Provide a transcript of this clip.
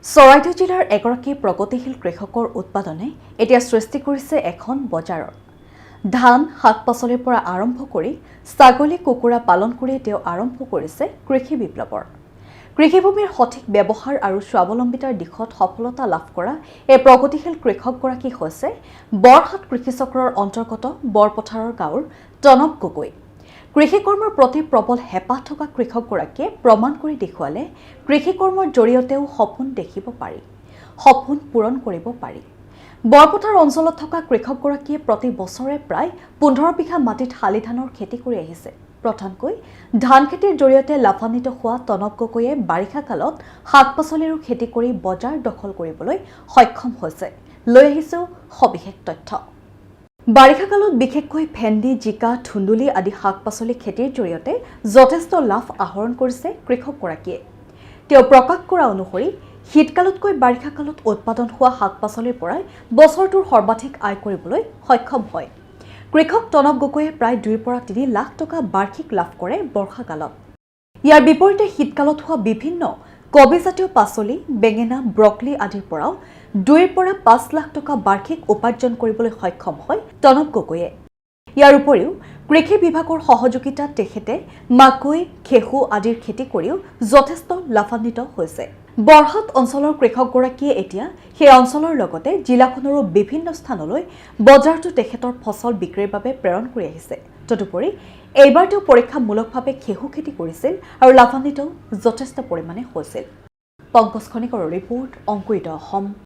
চৰাইদেউ জিলাৰ এগৰাকী প্ৰগতিশীল কৃষকৰ উৎপাদনে এতিয়া সৃষ্টি কৰিছে এখন বজাৰৰ। ধান, শাক-পাচলিৰ পৰা আৰম্ভ কৰি ছাগলী, কুকুৰা পালন কৰি তেওঁ আৰম্ভ কৰিছে কৃষি বিপ্লৱৰ। কৃষিভূমিৰ সঠিক ব্যৱহাৰ আৰু স্বাৱলম্বিতাৰ দিশত সফলতা লাভ কৰা এই প্ৰগতিশীল কৃষকগৰাকী হৈছে বৰহাট কৃষি চক্ৰৰ অন্তৰ্গত বৰপথাৰৰ গাঁৱৰ তনব গগৈ। কৃষি কৰ্মৰ প্ৰতি প্ৰবল হেঁপাহ থকা কৃষকগৰাকীয়ে প্ৰমাণ কৰি দেখুৱালে কৃষি কৰ্মৰ জৰিয়তেও সপোন দেখিব পাৰি, সপোন পূৰণ কৰিব পাৰি। বৰপথাৰ অঞ্চলত থকা কৃষকগৰাকীয়ে প্ৰতি বছৰে প্ৰায় 15 বিঘা মাটিত শালি ধানৰ খেতি কৰি আহিছে। প্ৰধানকৈ ধান খেতিৰ জৰিয়তে লাভান্বিত হোৱা তনব গগৈয়ে বাৰিষা কালত শাক-পাচলিৰো খেতি কৰি বজাৰ দখল কৰিবলৈ সক্ষম হৈছে। লৈ আহিছোঁ সবিশেষ তথ্য। বাৰিষা কালত বিশেষকৈ ভেন্দি, জিকা, ধুন্দুলি আদি শাক-পাচলি খেতিৰ জৰিয়তে যথেষ্ট লাভ আহৰণ কৰিছে কৃষকগৰাকীয়ে। তেওঁ প্ৰকাশ কৰা অনুসৰি শীতকালতকৈ বাৰিষা কালত উৎপাদন হোৱা শাক-পাচলিৰ পৰাই বছৰটোৰ সৰ্বাধিক আয় কৰিবলৈ সক্ষম হয়। কৃষক তনব গগৈয়ে প্ৰায় 2 পৰা 3 লাখ টকা বাৰ্ষিক লাভ কৰে বৰ্ষাকালত। ইয়াৰ বিপৰীতে শীতকালত হোৱা বিভিন্ন কবিজাতীয় পাচলি, বেঙেনা, ব্ৰকলি আদিৰ পৰাও 2 পৰা 5 লাখ টকা বাৰ্ষিক উপাৰ্জন কৰিবলৈ সক্ষম হয় তনব গগৈয়ে। ইয়াৰ উপৰিও কৃষি বিভাগৰ সহযোগিতাত তেখেতে মাকৈ, ঘেঁহু আদিৰ খেতি কৰিও যথেষ্ট লাভান্বিত হৈছে। বৰহাট অঞ্চলৰ কৃষকগৰাকীয়ে এতিয়া সেই অঞ্চলৰ লগতে জিলাখনৰো বিভিন্ন স্থানলৈ বজাৰটো তেখেতৰ ফচল বিক্ৰীৰ বাবে প্ৰেৰণ কৰি আহিছে। তদুপৰি এইবাৰ তেওঁ পৰীক্ষামূলকভাৱে ঘেঁহু খেতি কৰিছিল আৰু লাভান্বিত যথেষ্ট পৰিমাণে হৈছিল। পংকজ খনিকৰৰ ৰিপৰ্ট, অংকুৰিত অসম।